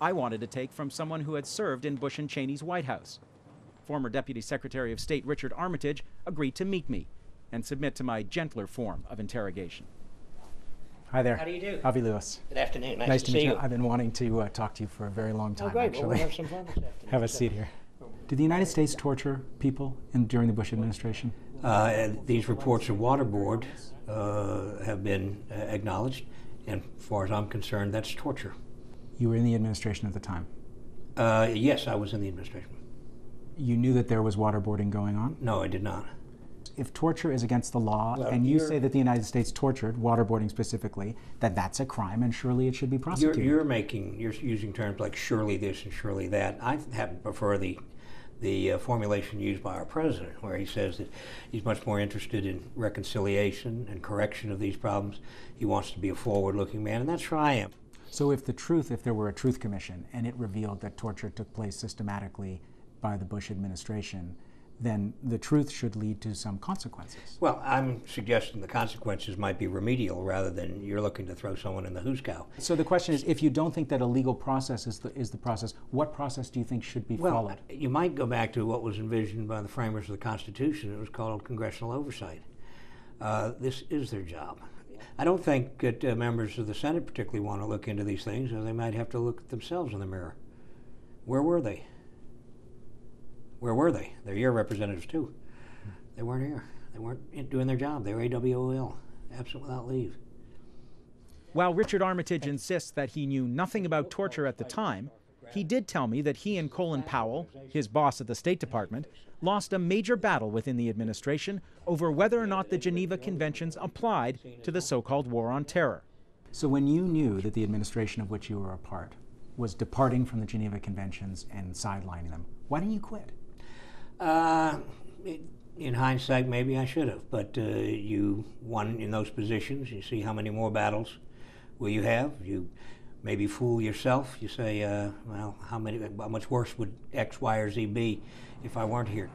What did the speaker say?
I wanted to take from someone who had served in Bush and Cheney's White House. Former Deputy Secretary of State Richard Armitage agreed to meet me and submit to my gentler form of interrogation. Hi there. How do you do? Avi Lewis. Good afternoon. Nice to meet see you. I've been wanting to talk to you for a very long time, Oh, great. actually. Well, we'll have some fun this afternoon. Have a seat here. Did the United States torture people during the Bush administration? These reports of waterboard have been acknowledged, and as far as I'm concerned, that's torture. You were in the administration at the time? Yes, I was in the administration. You knew that there was waterboarding going on? No, I did not. If torture is against the law, Well, and you say that the United States tortured, waterboarding specifically, that that's a crime and surely it should be prosecuted. You're using terms like surely this and surely that. I happen to prefer the formulation used by our president, where he says that he's much more interested in reconciliation and correction of these problems. He wants to be a forward-looking man, and that's where I am. So if there were a truth commission and it revealed that torture took place systematically by the Bush administration, then the truth should lead to some consequences. Well, I'm suggesting the consequences might be remedial rather than you're looking to throw someone in the hoosegow. So the question is, if you don't think that a legal process is the process, what process do you think should be followed? Well, you might go back to what was envisioned by the framers of the Constitution. It was called congressional oversight. This is their job. I don't think that members of the Senate particularly want to look into these things, or they might have to look at themselves in the mirror. Where were they? Where were they? They're your representatives too. They weren't here. They weren't doing their job. They were AWOL, absent without leave. While Richard Armitage insists that he knew nothing about torture at the time, he did tell me that he and Colin Powell, his boss at the State Department, lost a major battle within the administration over whether or not the Geneva Conventions applied to the so-called war on terror. So when you knew that the administration of which you were a part was departing from the Geneva Conventions and sidelining them, why didn't you quit? In hindsight, maybe I should have, but you won in those positions. You see how many more battles will you have. You maybe fool yourself. You say, well, how much worse would X, Y, or Z be if I weren't here?